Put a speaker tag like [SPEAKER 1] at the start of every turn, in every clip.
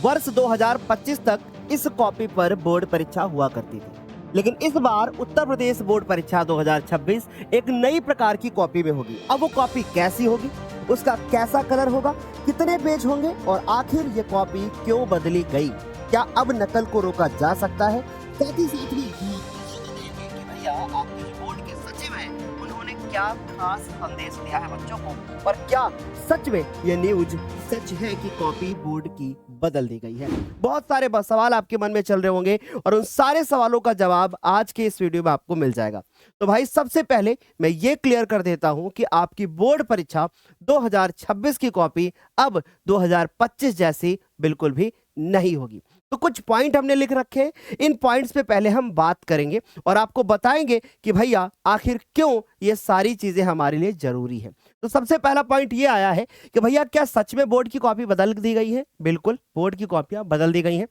[SPEAKER 1] वर्ष 2025 तक इस कॉपी पर बोर्ड परीक्षा हुआ करती थी, लेकिन इस बार उत्तर प्रदेश बोर्ड परीक्षा 2026 एक नई प्रकार की कॉपी में होगी। अब वो कॉपी कैसी होगी, उसका कैसा कलर होगा, कितने पेज होंगे और आखिर ये कॉपी क्यों बदली गई, क्या अब नकल को रोका जा सकता है, साथ ही साथ में कि भैया आपके जो बोर्ड के सचिव हैं उन्होंने क्या खास संदेश दिया है बच्चों को, और क्या सच में ये न्यूज सच है कि कॉपी बोर्ड की बदल दी गई है। बहुत सारे सवाल आपके मन में चल रहे होंगे और उन सारे सवालों का जवाब आज के इस वीडियो में आपको मिल जाएगा। तो भाई सबसे पहले मैं ये क्लियर कर देता हूं कि आपकी बोर्ड परीक्षा 2026 की कॉपी अब 2025 जैसी बिल्कुल भी नहीं होगी। तो कुछ पॉइंट हमने लिख रखे हैं, इन पॉइंट्स पे पहले हम बात करेंगे और आपको बताएंगे कि भैया आखिर क्यों ये सारी चीजें हमारे लिए जरूरी है। तो सबसे पहला पॉइंट ये आया है कि भैया क्या सच में बोर्ड की कॉपी बदल दी गई है? बिल्कुल, बोर्ड की कॉपियां बदल दी गई हैं।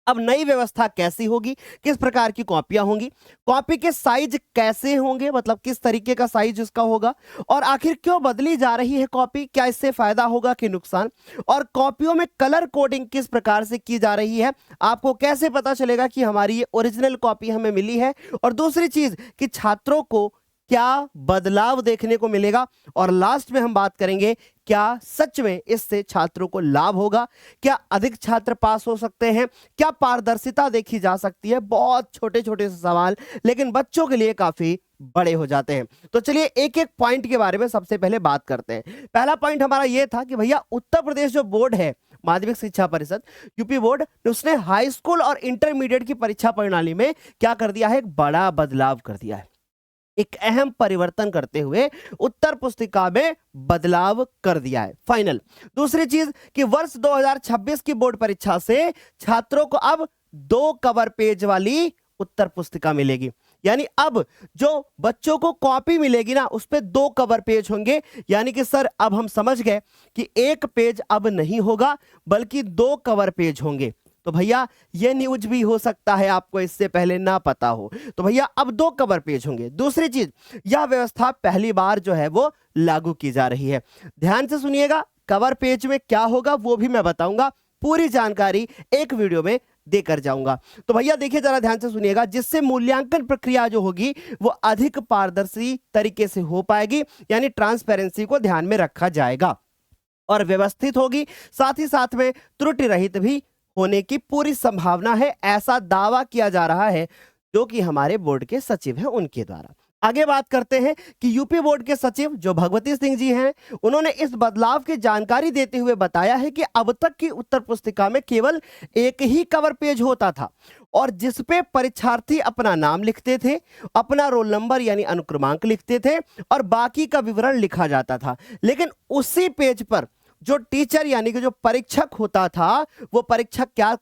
[SPEAKER 1] अब नई व्यवस्था कैसी होगी, किस प्रकार की कॉपियां होंगी, कॉपी के साइज कैसे होंगे, मतलब किस तरीके का साइज उसका होगा, और आखिर क्यों बदली जा रही है कॉपी, क्या इससे फायदा होगा कि नुकसान, और कॉपियों में कलर कोडिंग किस प्रकार से की जा रही है, आपको कैसे पता चलेगा कि हमारी ये ओरिजिनल कॉपी हमें मिली है, और दूसरी चीज कि छात्रों को क्या बदलाव देखने को मिलेगा, और लास्ट में हम बात करेंगे क्या सच में इससे छात्रों को लाभ होगा, क्या अधिक छात्र पास हो सकते हैं, क्या पारदर्शिता देखी जा सकती है। बहुत छोटे छोटे से सवाल लेकिन बच्चों के लिए काफी बड़े हो जाते हैं। तो चलिए एक एक पॉइंट के बारे में सबसे पहले बात करते हैं। पहला पॉइंट हमारा यह था कि भैया उत्तर प्रदेश जो बोर्ड है, माध्यमिक शिक्षा परिषद यूपी बोर्ड, उसने हाई स्कूल और इंटरमीडिएट की परीक्षा प्रणाली में क्या कर दिया है, एक बड़ा बदलाव कर दिया है, एक अहम परिवर्तन करते हुए उत्तर पुस्तिका में बदलाव कर दिया है फाइनल। दूसरी चीज कि वर्ष 2026 की बोर्ड परीक्षा से छात्रों को अब 2 कवर पेज वाली उत्तर पुस्तिका मिलेगी, यानी अब जो बच्चों को कॉपी मिलेगी ना उस पे 2 कवर पेज होंगे, यानी कि सर अब हम समझ गए कि 1 पेज अब नहीं होगा बल्कि 2 कवर पेज होंगे। तो भैया ये न्यूज भी हो सकता है आपको इससे पहले ना पता हो, तो भैया अब 2 कवर पेज होंगे। दूसरी चीज, यह व्यवस्था पहली बार जो है वो लागू की जा रही है। ध्यान से सुनिएगा, कवर पेज में क्या होगा वो भी मैं बताऊंगा, पूरी जानकारी एक वीडियो में देकर जाऊंगा। तो भैया देखिए जरा ध्यान से सुनिएगा, जिससे मूल्यांकन प्रक्रिया जो होगी वो अधिक पारदर्शी तरीके से हो पाएगी, यानी ट्रांसपेरेंसी को ध्यान में रखा जाएगा और व्यवस्थित होगी, साथ ही साथ में त्रुटि रहित भी होने की पूरी संभावना है, ऐसा दावा किया जा रहा है जो कि हमारे बोर्ड के सचिव हैं उनके द्वारा। आगे बात करते हैं कि यूपी बोर्ड के सचिव जो भगवती सिंह जी हैं, उन्होंने इस बदलाव की जानकारी देते हुए बताया है कि अब तक की उत्तर पुस्तिका में केवल एक ही कवर पेज होता था और जिस पे परीक्षार्थी अपना नाम लिखते थे, अपना रोल नंबर यानी अनुक्रमांक लिखते थे और बाकी का विवरण लिखा जाता था। लेकिन उसी पेज पर जो टीचर यानी कि जो परीक्षक होता था, वो परीक्षक क्या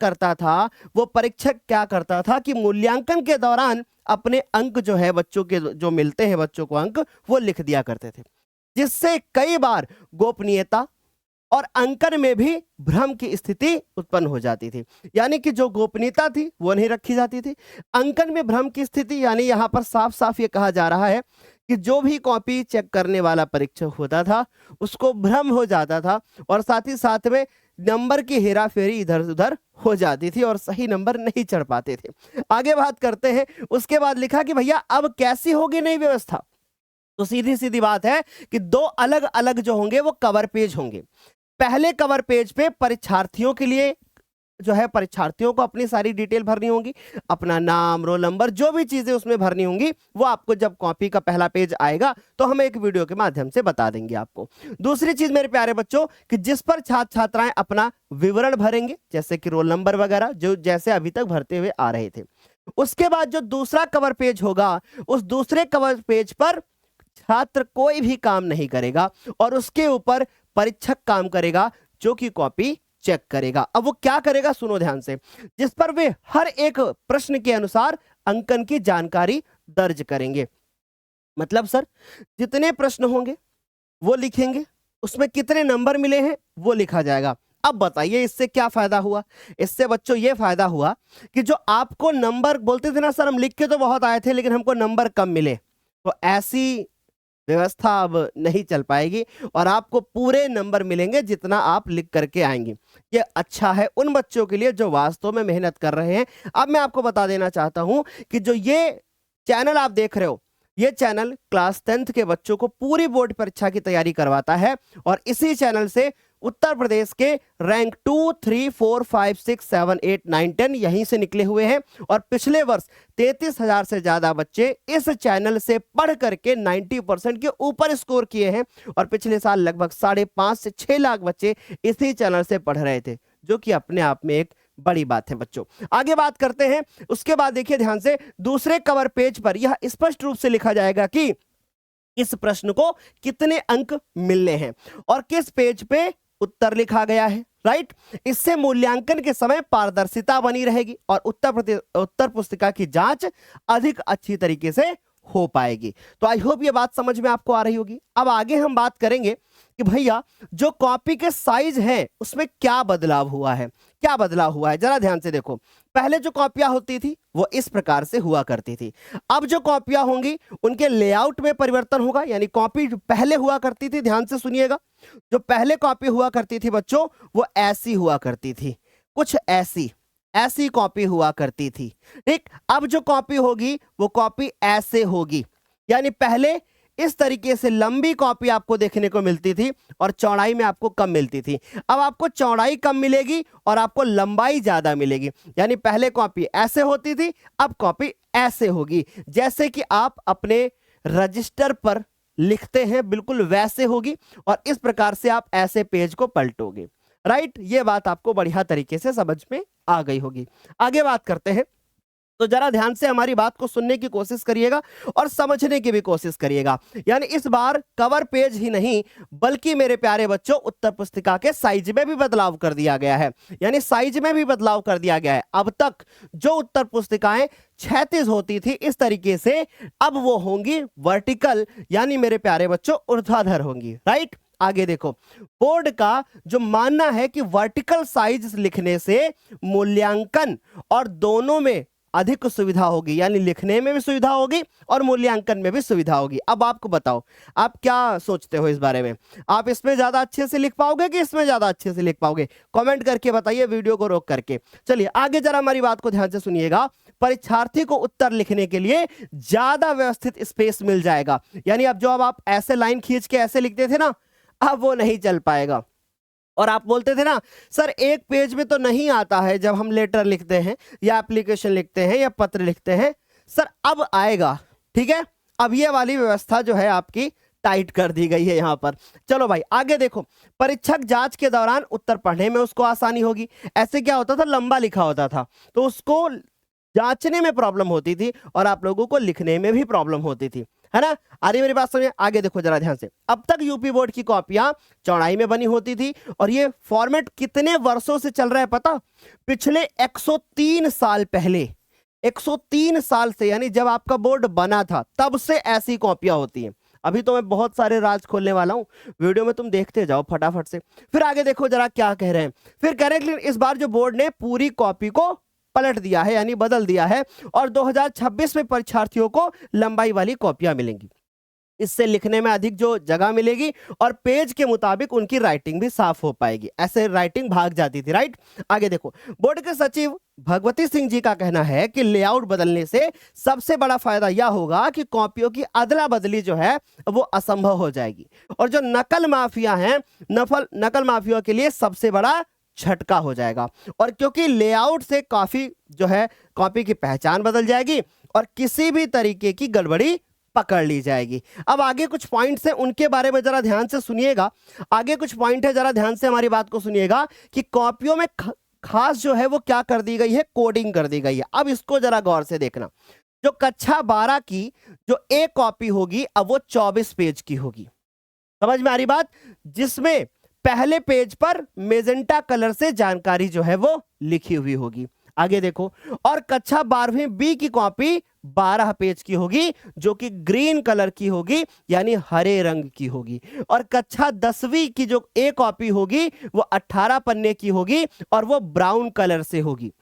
[SPEAKER 1] करता था कि मूल्यांकन के दौरान अपने अंक जो है बच्चों के जो मिलते हैं बच्चों को अंक वो लिख दिया करते थे, जिससे कई बार गोपनीयता और अंकन में भी भ्रम की स्थिति उत्पन्न हो जाती थी, यानी कि जो गोपनीयता थी वो नहीं रखी जाती थी, अंकन में भ्रम की स्थिति, यानी यहां पर साफ साफ ये कहा जा रहा है कि जो भी कॉपी चेक करने वाला परीक्षक होता था उसको भ्रम हो जाता था और साथ ही साथ में नंबर की हेरा फेरी इधर उधर हो जाती थी और सही नंबर नहीं चढ़ पाते थे। आगे बात करते हैं, उसके बाद लिखा कि भैया अब कैसी होगी नई व्यवस्था। तो सीधी सीधी बात है कि 2 अलग अलग जो होंगे वो कवर पेज होंगे। पहले कवर पेज पे परीक्षार्थियों के लिए जो है परीक्षार्थियों को अपनी सारी डिटेल भरनी होगी, अपना नाम, रोल नंबर, जो भी चीजें उसमें भरनी होंगी वो आपको जब कॉपी का पहला पेज आएगा तो हम एक वीडियो के माध्यम से बता देंगे आपको। दूसरी चीज मेरे प्यारे बच्चों कि जिस पर छात्र छात्राएं अपना विवरण भरेंगे, जैसे कि रोल नंबर वगैरह, जो जैसे अभी तक भरते हुए आ रहे थे। उसके बाद जो दूसरा कवर पेज होगा, उस दूसरे कवर पेज पर छात्र कोई भी काम नहीं करेगा और उसके ऊपर परीक्षक काम करेगा जो कि कॉपी चेक करेगा। अब वो क्या करेगा सुनो ध्यान से, जिस पर वे हर एक प्रश्न के अनुसार अंकन की जानकारी दर्ज करेंगे। मतलब सर जितने प्रश्न होंगे वो लिखेंगे, उसमें कितने नंबर मिले हैं वो लिखा जाएगा। अब बताइए इससे क्या फायदा हुआ? इससे बच्चों ये फायदा हुआ कि जो आपको नंबर बोलते थे ना सर हम लिख के तो बहुत आए थे लेकिन हमको नंबर कम मिले, तो ऐसी व्यवस्था अब नहीं चल पाएगी और आपको पूरे नंबर मिलेंगे जितना आप लिख करके आएंगे। ये अच्छा है उन बच्चों के लिए जो वास्तव में मेहनत कर रहे हैं। अब मैं आपको बता देना चाहता हूं कि जो ये चैनल आप देख रहे हो, ये चैनल क्लास 10th के बच्चों को पूरी बोर्ड परीक्षा की तैयारी करवाता है और इसी चैनल से उत्तर प्रदेश के रैंक 2, 3, 4, 5, 6, 7, 8, 9, 10 यहीं से निकले हुए हैं और पिछले वर्ष 33,000 से ज्यादा बच्चे इस चैनल से पढ़ करके 90% के ऊपर स्कोर किए हैं और पिछले साल लगभग 5.5 से 6 लाख बच्चे इसी चैनल से पढ़ रहे थे, जो कि अपने आप में एक बड़ी बात है। बच्चों आगे बात करते हैं। उसके बाद देखिए ध्यान से, दूसरे कवर पेज पर यह स्पष्ट रूप से लिखा जाएगा कि इस प्रश्न को कितने अंक मिलने हैं और किस पेज पे उत्तर लिखा गया है। राइट, इससे मूल्यांकन के समय पारदर्शिता बनी रहेगी और उत्तर पुस्तिका की जांच अधिक अच्छी तरीके से हो पाएगी। तो आई होप ये बात समझ में आपको आ रही होगी। अब आगे हम बात करेंगे कि भैया जो कॉपी के साइज है उसमें क्या बदलाव हुआ है। क्या बदलाव हुआ है जरा ध्यान से देखो। पहले जो कॉपियां होती थी वो इस प्रकार से हुआ करती थी। अब जो कॉपियां होंगी उनके लेआउट में परिवर्तन होगा, यानी कॉपी जो पहले हुआ करती थी, ध्यान से सुनिएगा, जो पहले कॉपी हुआ करती थी बच्चों वो ऐसी हुआ करती थी, कुछ ऐसी कॉपी हुआ करती थी। ठीक, अब जो कॉपी होगी वो कॉपी ऐसे होगी, यानी पहले इस तरीके से लंबी कॉपी आपको देखने को मिलती थी और चौड़ाई में आपको कम मिलती थी। अब आपको चौड़ाई कम मिलेगी और आपको लंबाई ज्यादा मिलेगी, यानी पहले कॉपी ऐसे होती थी, अब कॉपी ऐसे होगी। जैसे कि आप अपने रजिस्टर पर लिखते हैं बिल्कुल वैसे होगी और इस प्रकार से आप ऐसे पेज को पलटोगे। राइट, ये बात आपको बढ़िया तरीके से समझ में आ गई होगी। आगे बात करते हैं, तो जरा ध्यान से हमारी बात को सुनने की कोशिश करिएगा और समझने की भी कोशिश करिएगा। यानी इस बार कवर पेज ही नहीं बल्कि मेरे प्यारे बच्चों उत्तर पुस्तिका के साइज में भी बदलाव कर दिया गया है, यानी साइज में भी बदलाव कर दिया गया है। अब तक जो उत्तर पुस्तिकाएं 36 होती थी इस तरीके से, अब वो होंगी वर्टिकल, यानी मेरे प्यारे बच्चों ऊर्ध्वाधर होंगी। राइट, आगे देखो, बोर्ड का जो मानना है कि वर्टिकल साइज लिखने से मूल्यांकन और दोनों में अधिक सुविधा होगी, यानी लिखने में भी सुविधा होगी और मूल्यांकन में भी सुविधा होगी। अब आपको बताओ, आप क्या सोचते हो इस बारे में? आप इसमें ज्यादा अच्छे से लिख पाओगे कि इसमें ज्यादा अच्छे से लिख पाओगे? कमेंट करके बताइए वीडियो को रोक करके। चलिए आगे जरा हमारी बात को ध्यान से सुनिएगा। परीक्षार्थी को उत्तर लिखने के लिए ज्यादा व्यवस्थित स्पेस मिल जाएगा, यानी अब आप ऐसे लाइन खींच के ऐसे लिखते थे ना, अब वो नहीं चल पाएगा। और आप बोलते थे ना सर एक पेज में तो नहीं आता है जब हम लेटर लिखते हैं या एप्लीकेशन लिखते हैं या पत्र लिखते हैं, सर अब आएगा। ठीक है, अब ये वाली व्यवस्था जो है आपकी टाइट कर दी गई है यहां पर। चलो भाई आगे देखो, परीक्षक जांच के दौरान उत्तर पढ़ने में उसको आसानी होगी। ऐसे क्या होता था, लंबा लिखा होता था तो उसको जांचने में प्रॉब्लम होती थी और आप लोगों को लिखने में भी प्रॉब्लम होती थी, है ना? आ रही मेरी बात समझे? आगे देखो जरा ध्यान से। अब तक यूपी बोर्ड की कॉपियां चौड़ाई में बनी होती थी और ये फॉर्मेट कितने वर्षों से चल रहा है पता? पिछले 103 साल पहले, 103 साल से, यानी जब आपका बोर्ड बना था तब से ऐसी कॉपियां होती हैं। अभी तो मैं बहुत सारे राज खोलने वाला हूं, वीडियो में तुम देखते जाओ फटाफट से। फिर आगे देखो जरा क्या कह रहे हैं। फिर कह रहे हैं कि इस बार जो बोर्ड ने पूरी कॉपी को पलट दिया है, यानी बदल दिया है और 2026 में परीक्षार्थियों को लंबाई वाली कॉपियां मिलेंगी। इससे लिखने में अधिक जो जगह मिलेगी और पेज के मुताबिक उनकी राइटिंग भी साफ हो पाएगी। ऐसे राइटिंग भाग जाती थी। राइट, आगे देखो, बोर्ड के सचिव भगवती सिंह जी का कहना है कि लेआउट बदलने से सबसे बड़ा फायदा यह होगा कि कॉपियों की अदला बदली जो है वो असंभव हो जाएगी और जो नकल माफिया हैं, नकल माफिया के लिए सबसे बड़ा झटका हो जाएगा। और क्योंकि लेआउट से काफी जो है कॉपी की पहचान बदल जाएगी और किसी भी तरीके की गड़बड़ी पकड़ ली जाएगी। अब आगे कुछ पॉइंट्स हैं, उनके बारे में जरा ध्यान से सुनिएगा। आगे कुछ पॉइंट है, जरा ध्यान से हमारी बात को सुनिएगा कि कॉपियों में खास जो है वो क्या कर दी गई है, कोडिंग कर दी गई है। अब इसको जरा गौर से देखना। जो कक्षा 12 की जो एक कॉपी होगी अब वो 24 पेज की होगी। समझ में आ रही बात? जिसमें पहले पेज पर मेजेंटा कलर से जानकारी जो है वो लिखी हुई होगी। आगे देखो, और कक्षा 12वीं बी की कॉपी 12 पेज की होगी जो कि ग्रीन कलर की होगी, यानी हरे रंग की होगी। और कक्षा 10वीं की जो ए कॉपी होगी वो 18 पन्ने की होगी और वो ब्राउन कलर से होगी।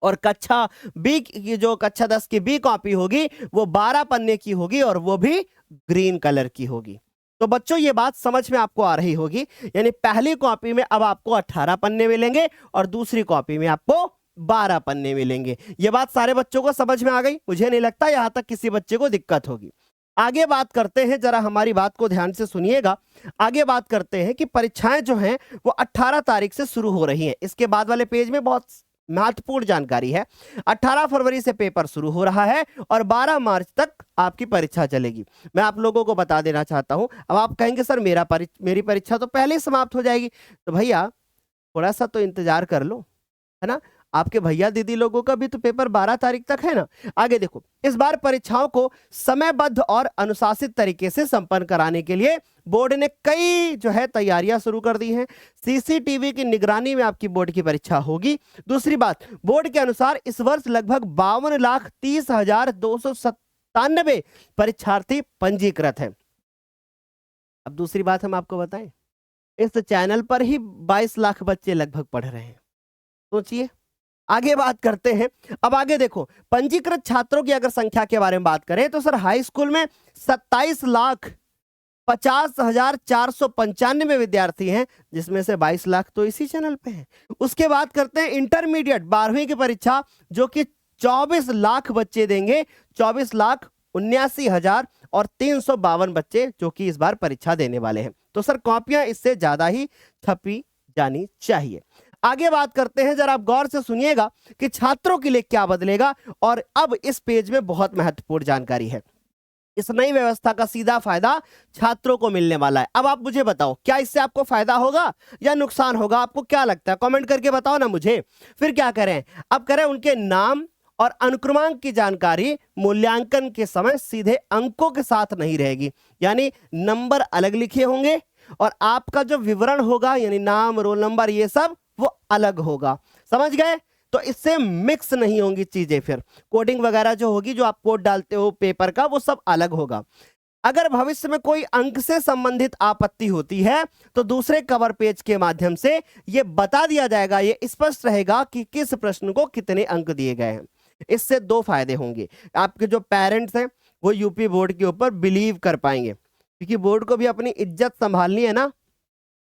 [SPEAKER 1] और कक्षा बी की जो कक्षा 10 की बी कॉपी होगी वो 12 पन्ने की होगी और वो भी ग्रीन कलर की होगी। तो बच्चों ये बात समझ में आपको आ रही होगी, यानी पहली कॉपी में अब आपको 18 पन्ने मिलेंगे और दूसरी कॉपी में आपको 12 पन्ने मिलेंगे। ये बात सारे बच्चों को समझ में आ गई? मुझे नहीं लगता यहां तक किसी बच्चे को दिक्कत होगी। आगे बात करते हैं, जरा हमारी बात को ध्यान से सुनिएगा। आगे बात करते हैं कि परीक्षाएं जो हैं वो 18 तारीख से शुरू हो रही हैं। इसके बाद वाले पेज में बहुत महत्वपूर्ण जानकारी है। 18 फरवरी से पेपर शुरू हो रहा है और 12 मार्च तक आपकी परीक्षा चलेगी। मैं आप लोगों को बता देना चाहता हूं। अब आप कहेंगे सर मेरी परीक्षा तो पहले ही समाप्त हो जाएगी। तो भैया थोड़ा सा तो इंतजार कर लो, है ना। आपके भैया दीदी लोगों का भी तो पेपर 12 तारीख तक है ना। आगे देखो, इस बार परीक्षाओं को समयबद्ध और अनुशासित तरीके से संपन्न कराने के लिए बोर्ड ने कई जो है तैयारियां शुरू कर दी हैं। सीसीटीवी की निगरानी में आपकी बोर्ड की परीक्षा होगी। दूसरी बात, बोर्ड के अनुसार इस वर्ष लगभग 52,30,297 परीक्षार्थी पंजीकृत हैं। अब दूसरी बात हम आपको बताएं, इस चैनल पर ही 22 लाख बच्चे लगभग पढ़ रहे हैं। सोचिए। आगे बात करते हैं। अब आगे देखो, पंजीकृत छात्रों की अगर संख्या के बारे में बात करें तो सर हाई स्कूल में 27,50,495 विद्यार्थी हैं, जिसमें से 22 लाख तो इसी चैनल पे हैं। उसके बाद करते हैं इंटरमीडिएट 12वीं की परीक्षा, जो कि 24 लाख बच्चे देंगे। 24,79,352 बच्चे जो कि इस बार परीक्षा देने वाले हैं। तो सर कॉपियां इससे ज्यादा ही छपी जानी चाहिए। आगे बात करते हैं, जरा आप गौर से सुनिएगा कि छात्रों के लिए क्या बदलेगा। और अब इस पेज में बहुत महत्वपूर्ण जानकारी है। इस नई व्यवस्था का सीधा फायदा छात्रों को मिलने वाला है। अब आप मुझे बताओ, क्या इससे आपको फायदा होगा या नुकसान होगा? आपको क्या लगता है? कमेंट करके बताओ ना मुझे। फिर क्या करें? अब करें उनके नाम और अनुक्रमांक की जानकारी मूल्यांकन के समय सीधे अंकों के साथ नहीं रहेगी, यानी नंबर अलग लिखे होंगे और आपका जो विवरण होगा यानी नाम, रोल नंबर, ये सब वो अलग होगा। समझ गए? तो इससे मिक्स नहीं होंगी चीजें। फिर कोडिंग वगैरह जो होगी, जो आप कोड डालते हो पेपर का, वो सब अलग होगा। अगर भविष्य में कोई अंक से संबंधित आपत्ति होती है तो दूसरे कवर पेज के माध्यम से ये बता दिया जाएगा। ये स्पष्ट रहेगा कि किस प्रश्न को कितने अंक दिए गए हैं। इससे दो फायदे होंगे। आपके जो पेरेंट्स हैं वो यूपी बोर्ड के ऊपर बिलीव कर पाएंगे, क्योंकि बोर्ड को भी अपनी इज्जत संभालनी है ना।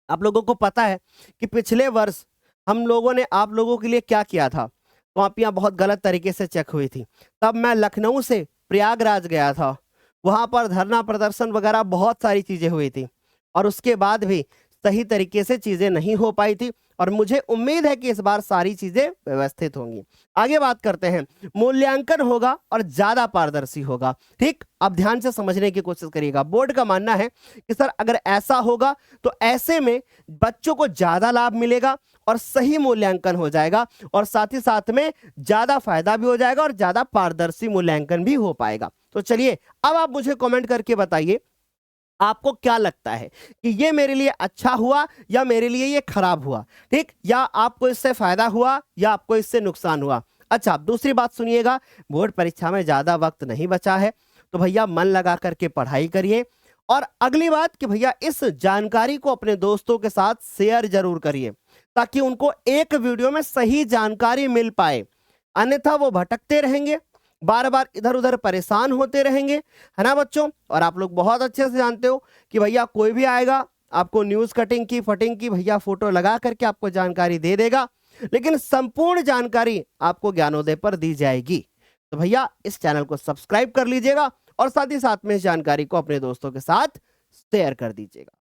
[SPEAKER 1] आप लोगों को पता है कि पिछले वर्ष हम लोगों ने आप लोगों के लिए क्या किया था। कॉपियां बहुत गलत तरीके से चेक हुई थी। तब मैं लखनऊ से प्रयागराज गया था, वहां पर धरना प्रदर्शन वगैरह बहुत सारी चीजें हुई थी और उसके बाद भी सही तरीके से चीजें नहीं हो पाई थी। और मुझे उम्मीद है कि इस बार सारी चीजें व्यवस्थित होंगी। आगे बात करते हैं, मूल्यांकन होगा और ज्यादा पारदर्शी होगा। ठीक, अब ध्यान से समझने की कोशिश करिएगा। बोर्ड का मानना है कि सर अगर ऐसा होगा तो ऐसे में बच्चों को ज्यादा लाभ मिलेगा और सही मूल्यांकन हो जाएगा और साथ ही साथ में ज्यादा फायदा भी हो जाएगा और ज्यादा पारदर्शी मूल्यांकन भी हो पाएगा। तो चलिए अब आप मुझे कमेंट करके बताइए, आपको क्या लगता है कि ये मेरे लिए अच्छा हुआ या मेरे लिए ये खराब हुआ? ठीक, या आपको इससे फायदा हुआ या आपको इससे नुकसान हुआ? अच्छा, दूसरी बात सुनिएगा, बोर्ड परीक्षा में ज्यादा वक्त नहीं बचा है, तो भैया मन लगा करके पढ़ाई करिए। और अगली बात कि भैया इस जानकारी को अपने दोस्तों के साथ शेयर जरूर करिए, ताकि उनको एक वीडियो में सही जानकारी मिल पाए। अन्यथा वो भटकते रहेंगे, बार बार इधर उधर परेशान होते रहेंगे, है ना बच्चों। और आप लोग बहुत अच्छे से जानते हो कि भैया कोई भी आएगा आपको न्यूज़ कटिंग की फटिंग की भैया फोटो लगा करके आपको जानकारी दे देगा, लेकिन संपूर्ण जानकारी आपको ज्ञानोदय पर दी जाएगी। तो भैया इस चैनल को सब्सक्राइब कर लीजिएगा और साथ ही साथ में इस जानकारी को अपने दोस्तों के साथ शेयर कर दीजिएगा।